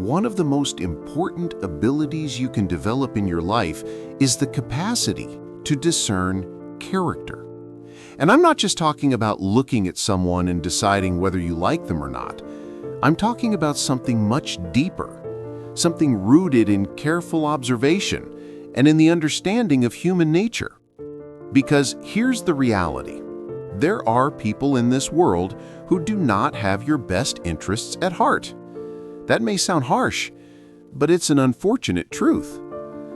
one of the most important abilities you can develop in your life is the capacity to discern character. And I'm not just talking about looking at someone and deciding whether you like them or not. I'm talking about something much deeper, something rooted in careful observation and in the understanding of human nature. Because here's the reality. There are people in this world who do not have your best interests at heart. That may sound harsh, but it's an unfortunate truth.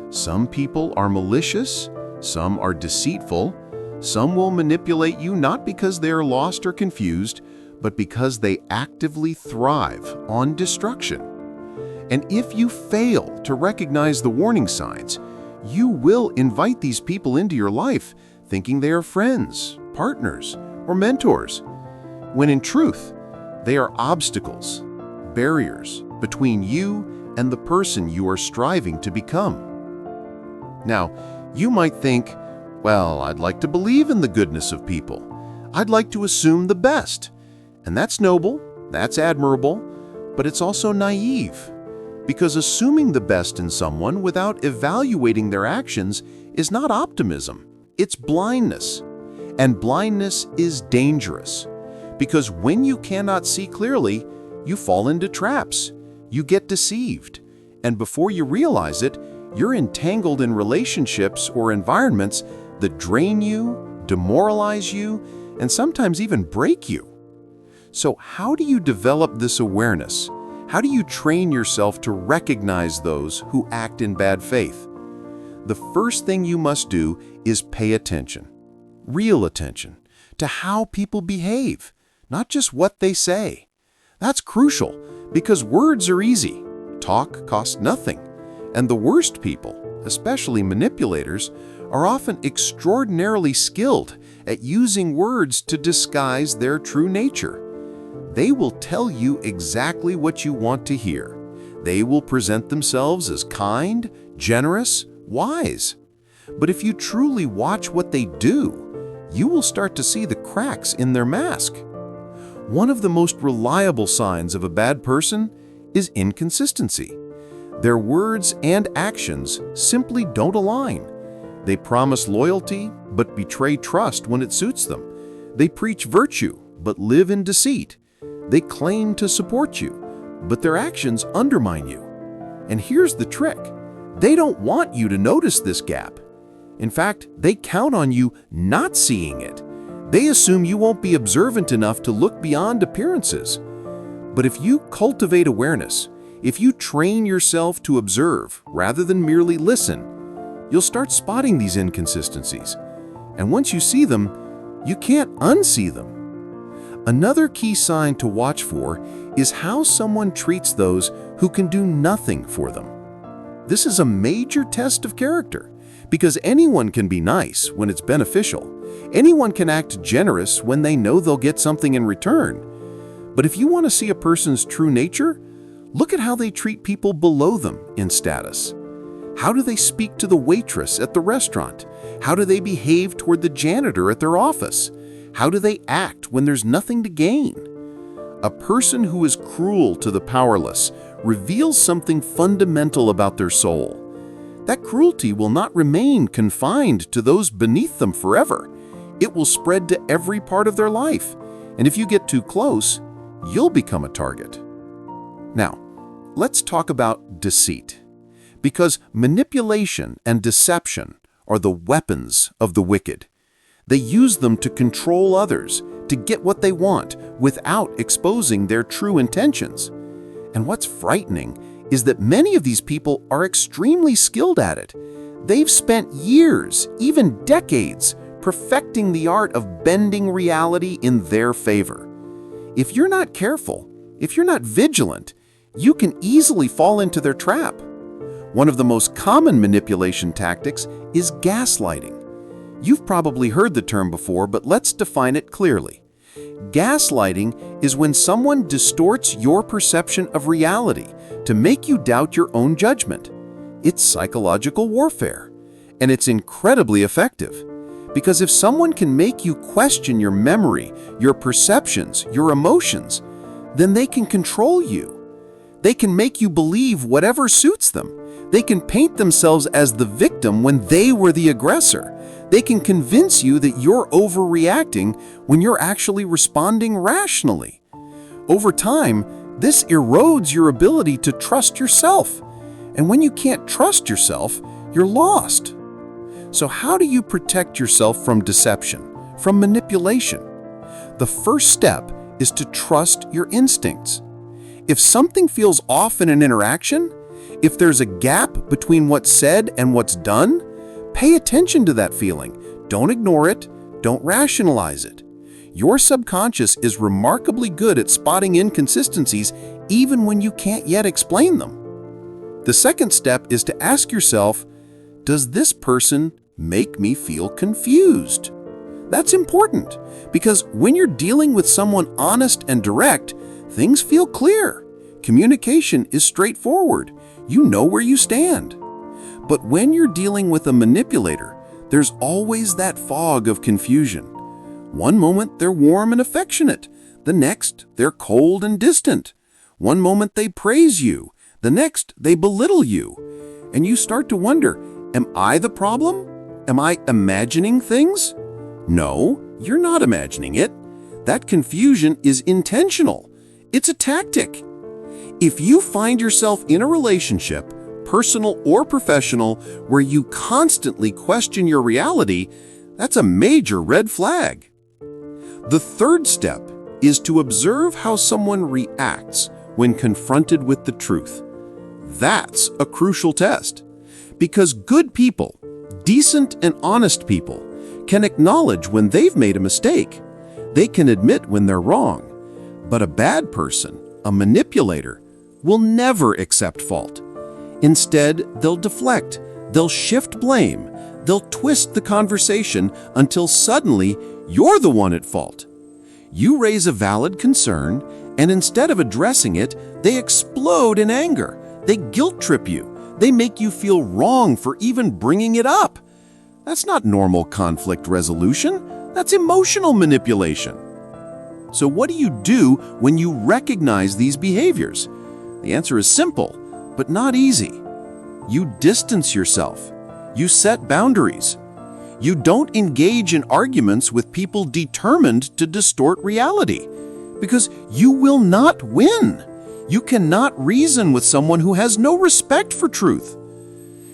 Some people are malicious, some are deceitful, some will manipulate you not because they are lost or confused, but because they actively thrive on destruction. And if you fail to recognize the warning signs, you will invite these people into your life thinking they are friends, partners, or mentors, when in truth, they are obstacles, barriers between you and the person you are striving to become. Now, you might think, well, I'd like to believe in the goodness of people. I'd like to assume the best. And that's noble, that's admirable, but it's also naive. Because assuming the best in someone without evaluating their actions is not optimism, it's blindness. And blindness is dangerous. Because when you cannot see clearly, you fall into traps. You get deceived. And before you realize it, you're entangled in relationships or environments that drain you, demoralize you, and sometimes even break you. So how do you develop this awareness? How do you train yourself to recognize those who act in bad faith? The first thing you must do is pay attention, real attention, to how people behave, not just what they say. That's crucial because words are easy, talk costs nothing, and the worst people, especially manipulators, are often extraordinarily skilled at using words to disguise their true nature. They will tell you exactly what you want to hear. They will present themselves as kind, generous, wise. But if you truly watch what they do, you will start to see the cracks in their mask. One of the most reliable signs of a bad person is inconsistency. Their words and actions simply don't align. They promise loyalty, but betray trust when it suits them. They preach virtue, but live in deceit. They claim to support you, but their actions undermine you. And here's the trick. They don't want you to notice this gap. In fact, they count on you not seeing it. They assume you won't be observant enough to look beyond appearances. But if you cultivate awareness, if you train yourself to observe rather than merely listen, you'll start spotting these inconsistencies. And once you see them, you can't unsee them. Another key sign to watch for is how someone treats those who can do nothing for them. This is a major test of character, because anyone can be nice when it's beneficial. Anyone can act generous when they know they'll get something in return. But if you want to see a person's true nature, look at how they treat people below them in status. How do they speak to the waitress at the restaurant? How do they behave toward the janitor at their office? How do they act when there's nothing to gain? A person who is cruel to the powerless reveals something fundamental about their soul. That cruelty will not remain confined to those beneath them forever. It will spread to every part of their life. And if you get too close, you'll become a target. Now, let's talk about deceit. Because manipulation and deception are the weapons of the wicked. They use them to control others, to get what they want, without exposing their true intentions. And what's frightening is that many of these people are extremely skilled at it. They've spent years, even decades, perfecting the art of bending reality in their favor. If you're not careful, if you're not vigilant, you can easily fall into their trap. One of the most common manipulation tactics is gaslighting. You've probably heard the term before, but let's define it clearly. Gaslighting is when someone distorts your perception of reality to make you doubt your own judgment. It's psychological warfare, and it's incredibly effective. Because if someone can make you question your memory, your perceptions, your emotions, then they can control you. They can make you believe whatever suits them. They can paint themselves as the victim when they were the aggressor. They can convince you that you're overreacting when you're actually responding rationally. Over time, this erodes your ability to trust yourself. And when you can't trust yourself, you're lost. So how do you protect yourself from deception, from manipulation? The first step is to trust your instincts. If something feels off in an interaction, if there's a gap between what's said and what's done, pay attention to that feeling. Don't ignore it. Don't rationalize it. Your subconscious is remarkably good at spotting inconsistencies even when you can't yet explain them. The second step is to ask yourself, does this person make me feel confused? That's important because when you're dealing with someone honest and direct, things feel clear. Communication is straightforward. You know where you stand. But when you're dealing with a manipulator, there's always that fog of confusion. One moment they're warm and affectionate. The next, they're cold and distant. One moment they praise you. The next, they belittle you. And you start to wonder, am I the problem? Am I imagining things? No, you're not imagining it. That confusion is intentional. It's a tactic. If you find yourself in a relationship, personal or professional, where you constantly question your reality, that's a major red flag. The third step is to observe how someone reacts when confronted with the truth. That's a crucial test, because good people, decent and honest people, can acknowledge when they've made a mistake. They can admit when they're wrong. But a bad person, a manipulator, will never accept fault. Instead, they'll deflect, they'll shift blame, they'll twist the conversation until suddenly you're the one at fault. You raise a valid concern, and instead of addressing it, they explode in anger. They guilt trip you. They make you feel wrong for even bringing it up. That's not normal conflict resolution. That's emotional manipulation. So what do you do when you recognize these behaviors? The answer is simple, but not easy. You distance yourself. You set boundaries. You don't engage in arguments with people determined to distort reality, because you will not win. You cannot reason with someone who has no respect for truth.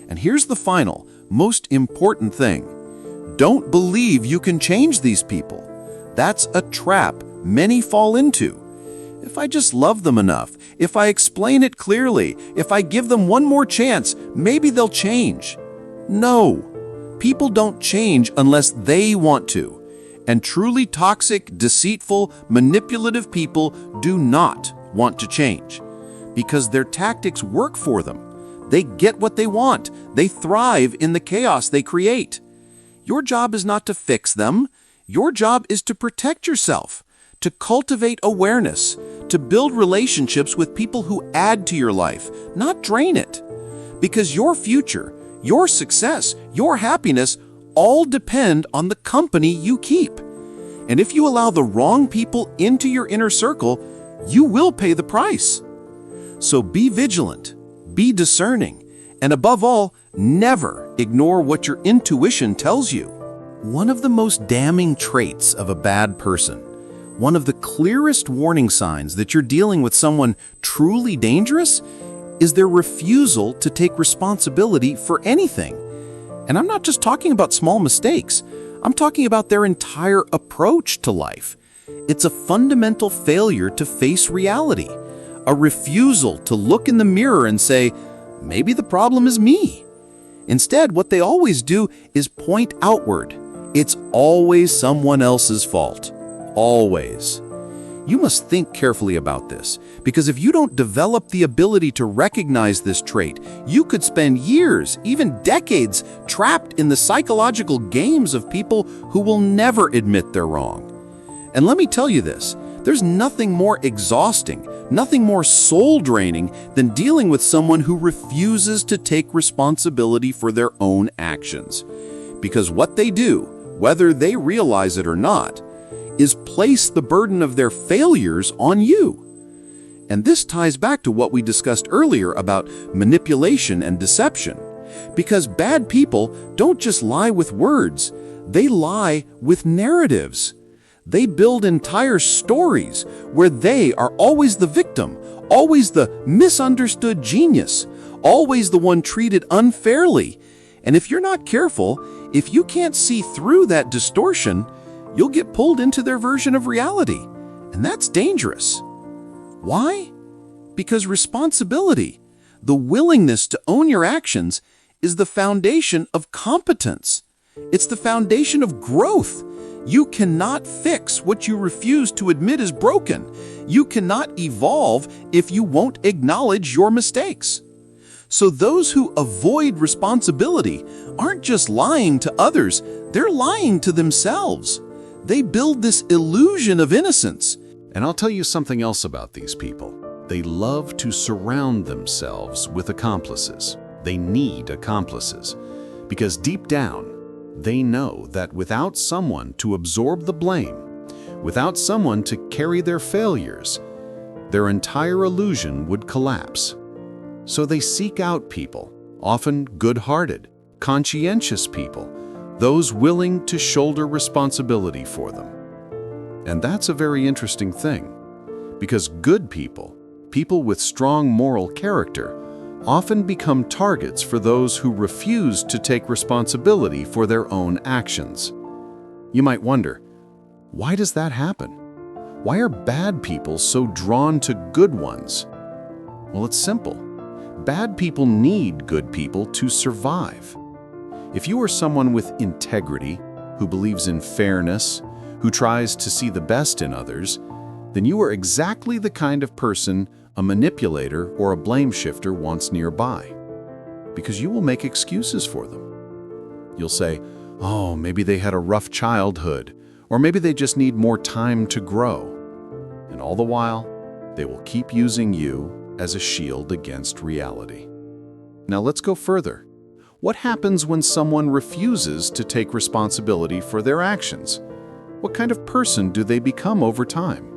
And here's the final, most important thing. Don't believe you can change these people. That's a trap many fall into. If I just love them enough, if I explain it clearly, if I give them one more chance, maybe they'll change. No, people don't change unless they want to. And truly toxic, deceitful, manipulative people do not want to change because their tactics work for them. They get what they want. They thrive in the chaos they create. Your job is not to fix them. Your job is to protect yourself, to cultivate awareness, to build relationships with people who add to your life, not drain it. Because your future, your success, your happiness all depend on the company you keep. And if you allow the wrong people into your inner circle, you will pay the price. So be vigilant, be discerning, and above all, never ignore what your intuition tells you. One of the most damning traits of a bad person, one of the clearest warning signs that you're dealing with someone truly dangerous, is their refusal to take responsibility for anything. And I'm not just talking about small mistakes. I'm talking about their entire approach to life. It's a fundamental failure to face reality, a refusal to look in the mirror and say, maybe the problem is me. Instead, what they always do is point outward. It's always someone else's fault. Always. You must think carefully about this, because if you don't develop the ability to recognize this trait, you could spend years, even decades, trapped in the psychological games of people who will never admit they're wrong. And let me tell you this, there's nothing more exhausting, nothing more soul-draining than dealing with someone who refuses to take responsibility for their own actions. Because what they do, whether they realize it or not, is place the burden of their failures on you. And this ties back to what we discussed earlier about manipulation and deception. Because bad people don't just lie with words, they lie with narratives. They build entire stories where they are always the victim, always the misunderstood genius, always the one treated unfairly. And if you're not careful, if you can't see through that distortion, you'll get pulled into their version of reality. And that's dangerous. Why? Because responsibility, the willingness to own your actions, is the foundation of competence. It's the foundation of growth. You cannot fix what you refuse to admit is broken. You cannot evolve if you won't acknowledge your mistakes. So those who avoid responsibility aren't just lying to others, they're lying to themselves. They build this illusion of innocence. And I'll tell you something else about these people. They love to surround themselves with accomplices. They need accomplices. Because deep down, they know that without someone to absorb the blame, without someone to carry their failures, their entire illusion would collapse. So they seek out people, often good-hearted, conscientious people, those willing to shoulder responsibility for them. And that's a very interesting thing, because good people, people with strong moral character, often become targets for those who refuse to take responsibility for their own actions. You might wonder, why does that happen? Why are bad people so drawn to good ones? Well, it's simple. Bad people need good people to survive. If you are someone with integrity, who believes in fairness, who tries to see the best in others, then you are exactly the kind of person a manipulator or a blame shifter wants nearby. Because you will make excuses for them. You'll say, oh, maybe they had a rough childhood, or maybe they just need more time to grow. And all the while, they will keep using you as a shield against reality. Now let's go further. What happens when someone refuses to take responsibility for their actions? What kind of person do they become over time?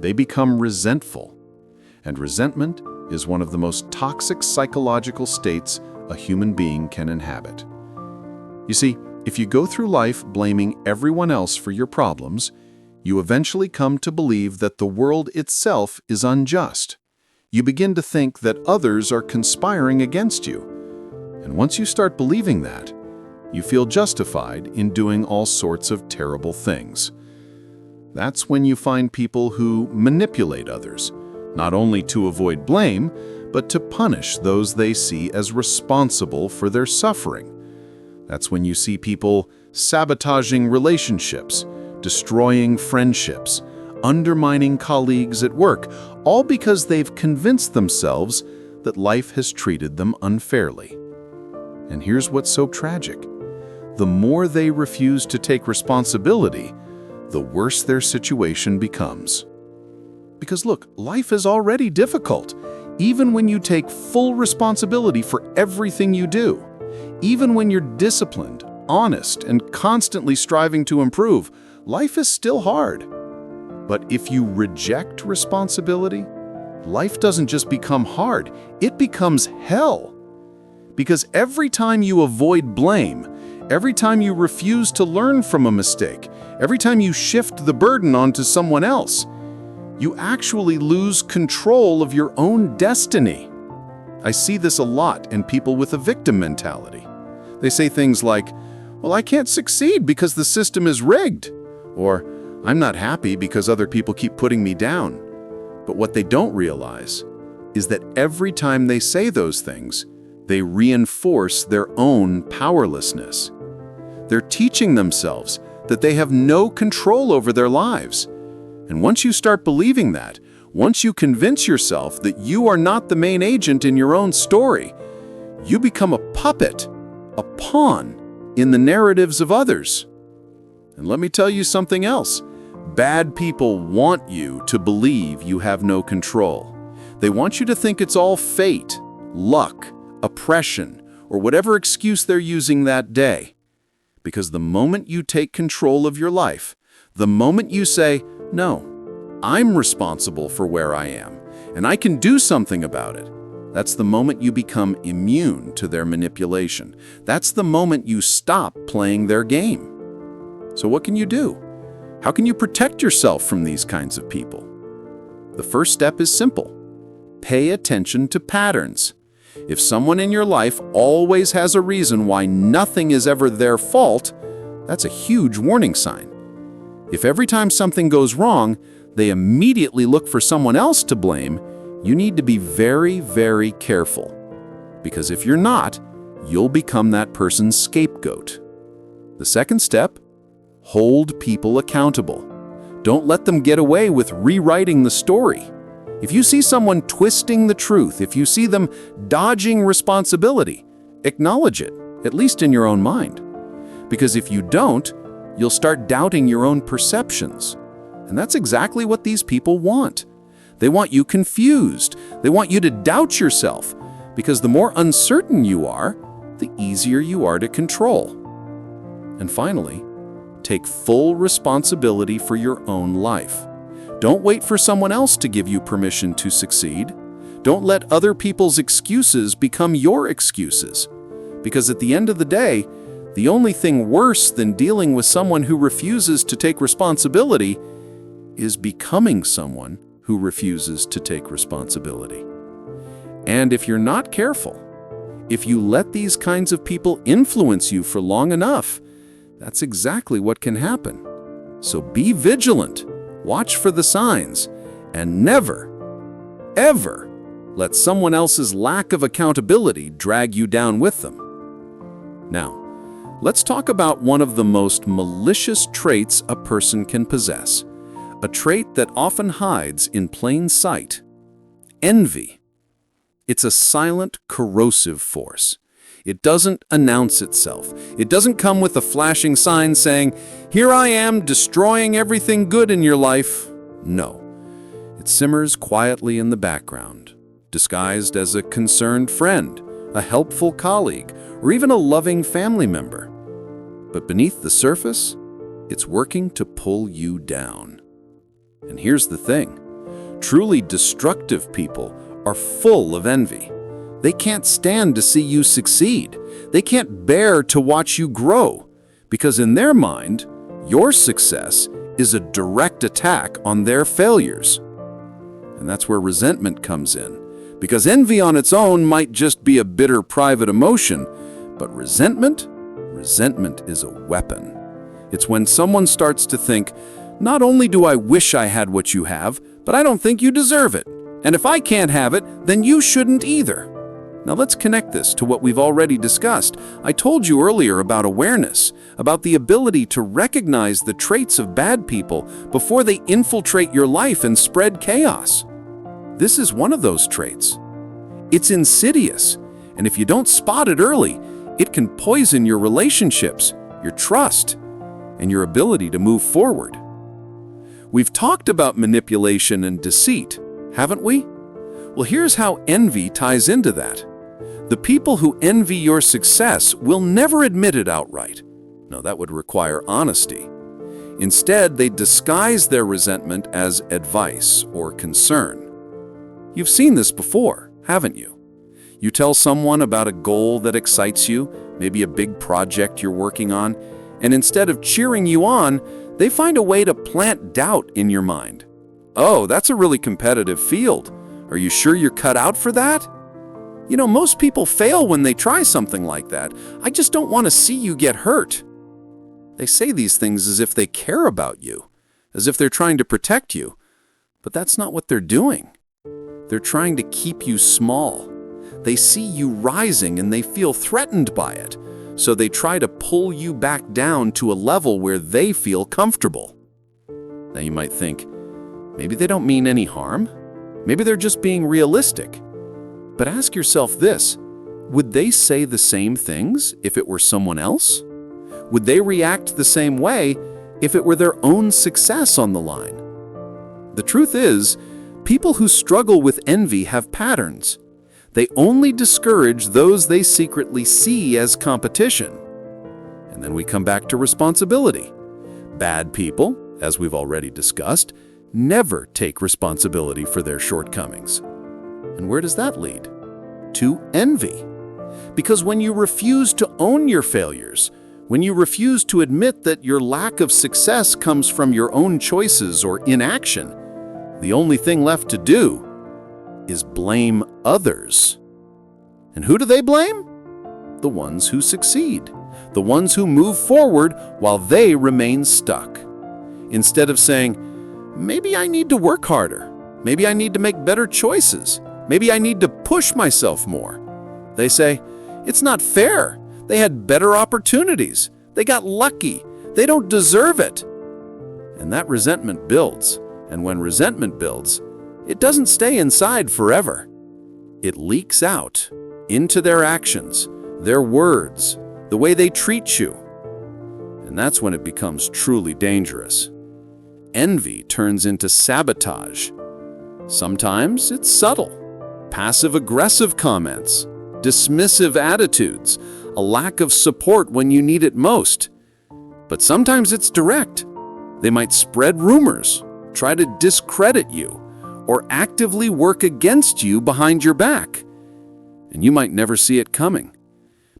They become resentful. And resentment is one of the most toxic psychological states a human being can inhabit. You see, if you go through life blaming everyone else for your problems, you eventually come to believe that the world itself is unjust. You begin to think that others are conspiring against you. And once you start believing that, you feel justified in doing all sorts of terrible things. That's when you find people who manipulate others, not only to avoid blame, but to punish those they see as responsible for their suffering. That's when you see people sabotaging relationships, destroying friendships, undermining colleagues at work, all because they've convinced themselves that life has treated them unfairly. And here's what's so tragic. The more they refuse to take responsibility, the worse their situation becomes. Because look, life is already difficult, even when you take full responsibility for everything you do. Even when you're disciplined, honest, and constantly striving to improve, life is still hard. But if you reject responsibility, life doesn't just become hard, it becomes hell. Because every time you avoid blame, every time you refuse to learn from a mistake, every time you shift the burden onto someone else, you actually lose control of your own destiny. I see this a lot in people with a victim mentality. They say things like, well, I can't succeed because the system is rigged, or I'm not happy because other people keep putting me down. But what they don't realize is that every time they say those things, they reinforce their own powerlessness. They're teaching themselves that they have no control over their lives. And once you start believing that, once you convince yourself that you are not the main agent in your own story, you become a puppet, a pawn in the narratives of others. And let me tell you something else. Bad people want you to believe you have no control. They want you to think it's all fate, luck, oppression, or whatever excuse they're using that day. Because the moment you take control of your life, the moment you say, no, I'm responsible for where I am, and I can do something about it. That's the moment you become immune to their manipulation. That's the moment you stop playing their game. So what can you do? How can you protect yourself from these kinds of people? The first step is simple. Pay attention to patterns. If someone in your life always has a reason why nothing is ever their fault, that's a huge warning sign. If every time something goes wrong, they immediately look for someone else to blame, you need to be very, very careful. Because if you're not, you'll become that person's scapegoat. The second step, hold people accountable. Don't let them get away with rewriting the story. If you see someone twisting the truth, if you see them dodging responsibility, acknowledge it, at least in your own mind. Because if you don't, you'll start doubting your own perceptions. And that's exactly what these people want. They want you confused. They want you to doubt yourself, because the more uncertain you are, the easier you are to control. And finally, take full responsibility for your own life. Don't wait for someone else to give you permission to succeed. Don't let other people's excuses become your excuses. Because at the end of the day, the only thing worse than dealing with someone who refuses to take responsibility is becoming someone who refuses to take responsibility. And if you're not careful, if you let these kinds of people influence you for long enough, that's exactly what can happen. So be vigilant, watch for the signs, and never, ever let someone else's lack of accountability drag you down with them. Now, let's talk about one of the most malicious traits a person can possess, a trait that often hides in plain sight: envy. It's a silent, corrosive force. It doesn't announce itself. It doesn't come with a flashing sign saying, "Here I am, destroying everything good in your life." No. It simmers quietly in the background, disguised as a concerned friend, a helpful colleague, or even a loving family member. But beneath the surface, it's working to pull you down. And here's the thing. Truly destructive people are full of envy. They can't stand to see you succeed. They can't bear to watch you grow, because in their mind, your success is a direct attack on their failures. And that's where resentment comes in, because envy on its own might just be a bitter private emotion, but resentment is a weapon. It's when someone starts to think, not only do I wish I had what you have, but I don't think you deserve it. And if I can't have it, then you shouldn't either. Now let's connect this to what we've already discussed. I told you earlier about awareness, about the ability to recognize the traits of bad people before they infiltrate your life and spread chaos. This is one of those traits. It's insidious, and if you don't spot it early, it can poison your relationships, your trust, and your ability to move forward. We've talked about manipulation and deceit, haven't we? Well, here's how envy ties into that. The people who envy your success will never admit it outright. No, that would require honesty. Instead, they disguise their resentment as advice or concern. You've seen this before, haven't you? You tell someone about a goal that excites you, maybe a big project you're working on, and instead of cheering you on, they find a way to plant doubt in your mind. Oh, that's a really competitive field. Are you sure you're cut out for that? You know, most people fail when they try something like that. I just don't want to see you get hurt. They say these things as if they care about you, as if they're trying to protect you. But that's not what they're doing. They're trying to keep you small. They see you rising and they feel threatened by it. So they try to pull you back down to a level where they feel comfortable. Now you might think, maybe they don't mean any harm. Maybe they're just being realistic. But ask yourself this, would they say the same things if it were someone else? Would they react the same way if it were their own success on the line? The truth is, people who struggle with envy have patterns. They only discourage those they secretly see as competition. And then we come back to responsibility. Bad people, as we've already discussed, never take responsibility for their shortcomings. And where does that lead? To envy. Because when you refuse to own your failures, when you refuse to admit that your lack of success comes from your own choices or inaction, the only thing left to do is blame others. And who do they blame? The ones who succeed, the ones who move forward while they remain stuck. Instead of saying, maybe I need to work harder, maybe I need to make better choices, maybe I need to push myself more, they say, it's not fair. They had better opportunities. They got lucky. They don't deserve it. And that resentment builds. And when resentment builds, it doesn't stay inside forever. It leaks out into their actions, their words, the way they treat you. And that's when it becomes truly dangerous. Envy turns into sabotage. Sometimes it's subtle, passive-aggressive comments, dismissive attitudes, a lack of support when you need it most. But sometimes it's direct. They might spread rumors, try to discredit you, or actively work against you behind your back. And you might never see it coming,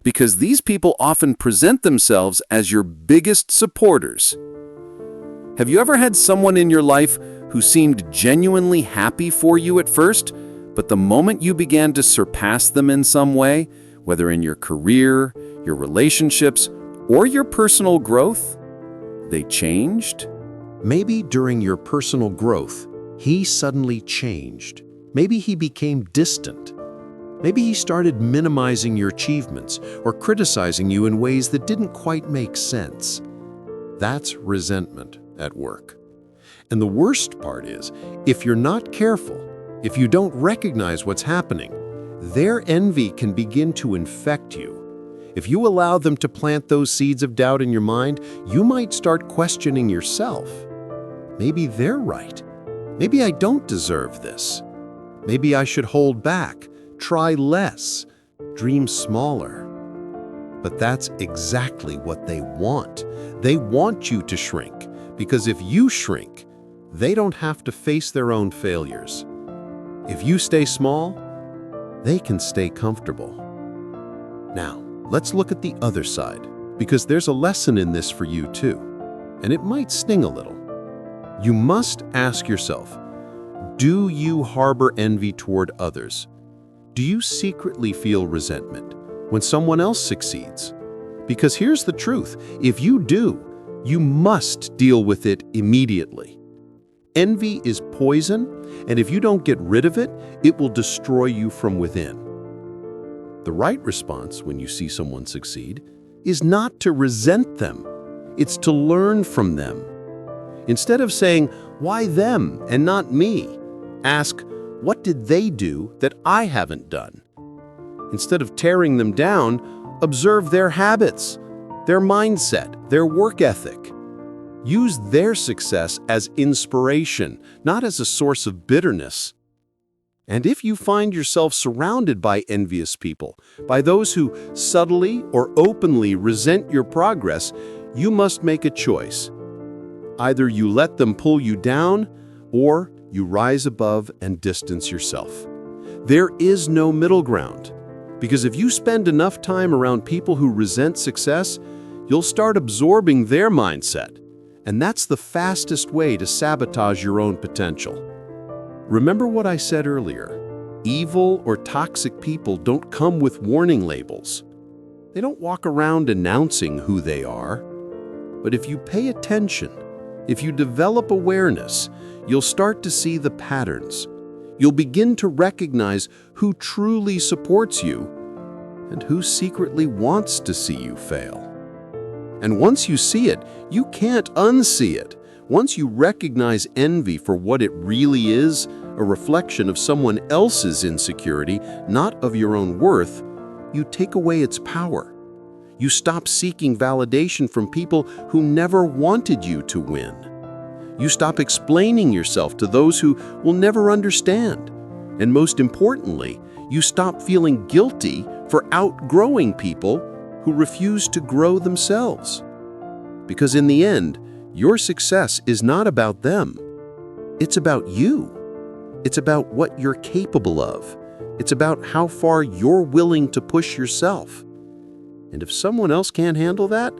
because these people often present themselves as your biggest supporters. Have you ever had someone in your life who seemed genuinely happy for you at first, but the moment you began to surpass them in some way, whether in your career, your relationships, or your personal growth, they changed? Maybe during your personal growth, he suddenly changed. Maybe he became distant. Maybe he started minimizing your achievements or criticizing you in ways that didn't quite make sense. That's resentment at work. And the worst part is, if you're not careful, if you don't recognize what's happening, their envy can begin to infect you. If you allow them to plant those seeds of doubt in your mind, you might start questioning yourself. Maybe they're right. Maybe I don't deserve this. Maybe I should hold back, try less, dream smaller. But that's exactly what they want. They want you to shrink, because if you shrink, they don't have to face their own failures. If you stay small, they can stay comfortable. Now, let's look at the other side, because there's a lesson in this for you too, and it might sting a little. You must ask yourself, do you harbor envy toward others? Do you secretly feel resentment when someone else succeeds? Because here's the truth, if you do, you must deal with it immediately. Envy is poison, and if you don't get rid of it, it will destroy you from within. The right response when you see someone succeed is not to resent them. It's to learn from them. Instead of saying, why them and not me? Ask, what did they do that I haven't done? Instead of tearing them down, observe their habits, their mindset, their work ethic. Use their success as inspiration, not as a source of bitterness. And if you find yourself surrounded by envious people, by those who subtly or openly resent your progress, you must make a choice. Either you let them pull you down, or you rise above and distance yourself. There is no middle ground, because if you spend enough time around people who resent success, you'll start absorbing their mindset. And that's the fastest way to sabotage your own potential. Remember what I said earlier. Evil or toxic people don't come with warning labels. They don't walk around announcing who they are. But if you pay attention, if you develop awareness, you'll start to see the patterns. You'll begin to recognize who truly supports you and who secretly wants to see you fail. And once you see it, you can't unsee it. Once you recognize envy for what it really is, a reflection of someone else's insecurity, not of your own worth, you take away its power. You stop seeking validation from people who never wanted you to win. You stop explaining yourself to those who will never understand. And most importantly, you stop feeling guilty for outgrowing people who refuse to grow themselves. Because in the end, your success is not about them. It's about you. It's about what you're capable of It's about how far you're willing to push yourself. And if someone else can't handle that,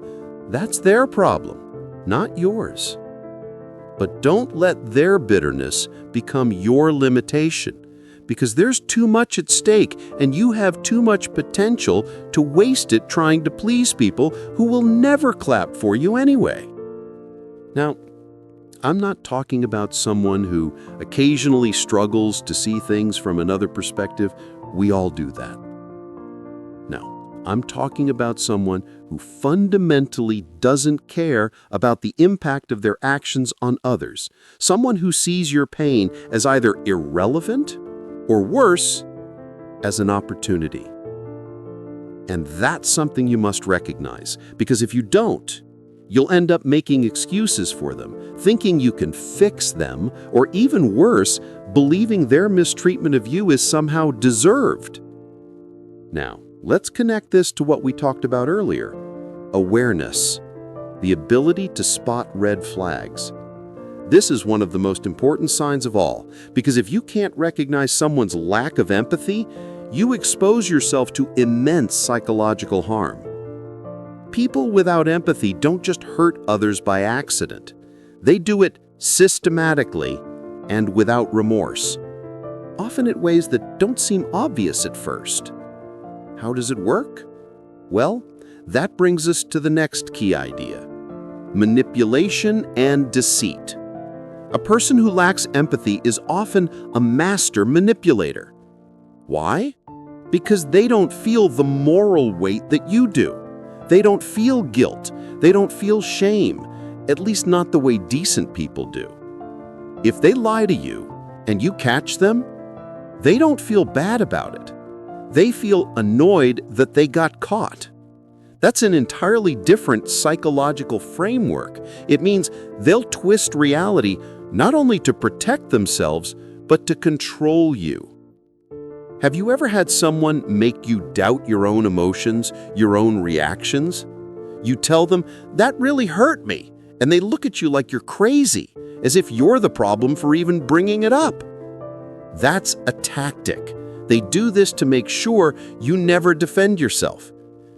that's their problem, not yours. But don't let their bitterness become your limitation, because there's too much at stake and you have too much potential to waste it trying to please people who will never clap for you anyway. Now, I'm not talking about someone who occasionally struggles to see things from another perspective. We all do that. No, I'm talking about someone who fundamentally doesn't care about the impact of their actions on others. Someone who sees your pain as either irrelevant or worse, as an opportunity. And that's something you must recognize, because if you don't, you'll end up making excuses for them, thinking you can fix them, or even worse, believing their mistreatment of you is somehow deserved. Now, let's connect this to what we talked about earlier: awareness, the ability to spot red flags. This is one of the most important signs of all, because if you can't recognize someone's lack of empathy, you expose yourself to immense psychological harm. People without empathy don't just hurt others by accident. They do it systematically and without remorse, often in ways that don't seem obvious at first. How does it work? Well, that brings us to the next key idea: manipulation and deceit. A person who lacks empathy is often a master manipulator. Why? Because they don't feel the moral weight that you do. They don't feel guilt. They don't feel shame, at least not the way decent people do. If they lie to you and you catch them, they don't feel bad about it. They feel annoyed that they got caught. That's an entirely different psychological framework. It means they'll twist reality not only to protect themselves, but to control you. Have you ever had someone make you doubt your own emotions, your own reactions? You tell them, "That really hurt me," and they look at you like you're crazy, as if you're the problem for even bringing it up. That's a tactic. They do this to make sure you never defend yourself.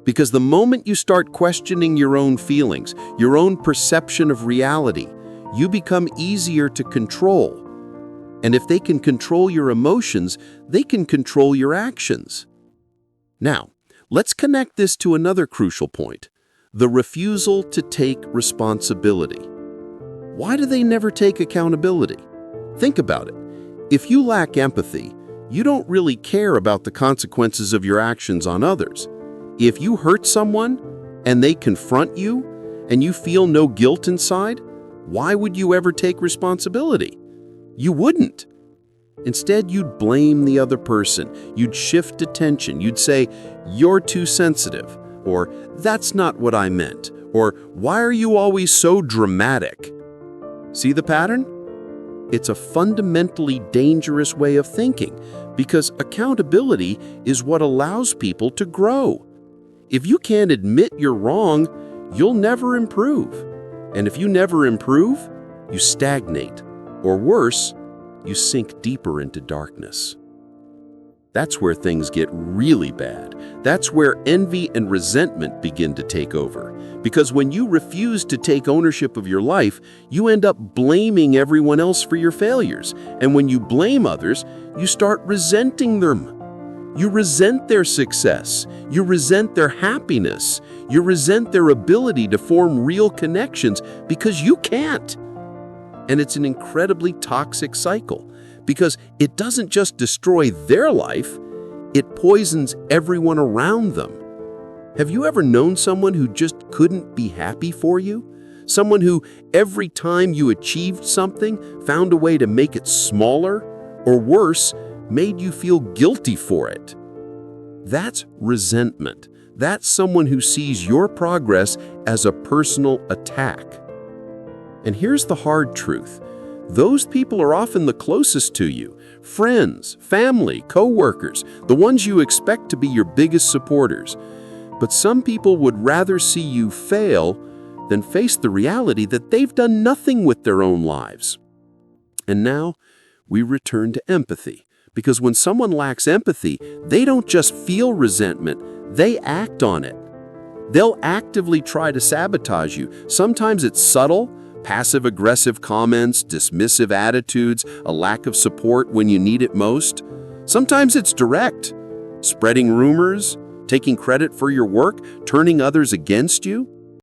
Because the moment you start questioning your own feelings, your own perception of reality, you become easier to control. And if they can control your emotions, they can control your actions. Now, let's connect this to another crucial point: the refusal to take responsibility. Why do they never take accountability? Think about it. If you lack empathy, you don't really care about the consequences of your actions on others. If you hurt someone and they confront you and you feel no guilt inside, why would you ever take responsibility? You wouldn't. Instead, you'd blame the other person. You'd shift attention. You'd say, "You're too sensitive," or "That's not what I meant," or "Why are you always so dramatic?" See the pattern? It's a fundamentally dangerous way of thinking, because accountability is what allows people to grow. If you can't admit you're wrong, you'll never improve. And if you never improve, you stagnate. Or worse, you sink deeper into darkness. That's where things get really bad. That's where envy and resentment begin to take over. Because when you refuse to take ownership of your life, you end up blaming everyone else for your failures. And when you blame others, you start resenting them. You resent their success. You resent their happiness. You resent their ability to form real connections because you can't. And it's an incredibly toxic cycle, because it doesn't just destroy their life, it poisons everyone around them. Have you ever known someone who just couldn't be happy for you? Someone who, every time you achieved something, found a way to make it smaller, or worse, made you feel guilty for it? That's resentment. That's someone who sees your progress as a personal attack. And here's the hard truth. Those people are often the closest to you: friends, family, co-workers, the ones you expect to be your biggest supporters. But some people would rather see you fail than face the reality that they've done nothing with their own lives. And now we return to empathy, Because when someone lacks empathy, they don't just feel resentment, they act on it. They'll actively try to sabotage you. Sometimes it's subtle, passive-aggressive comments, dismissive attitudes, a lack of support when you need it most. Sometimes it's direct, spreading rumors, taking credit for your work, turning others against you.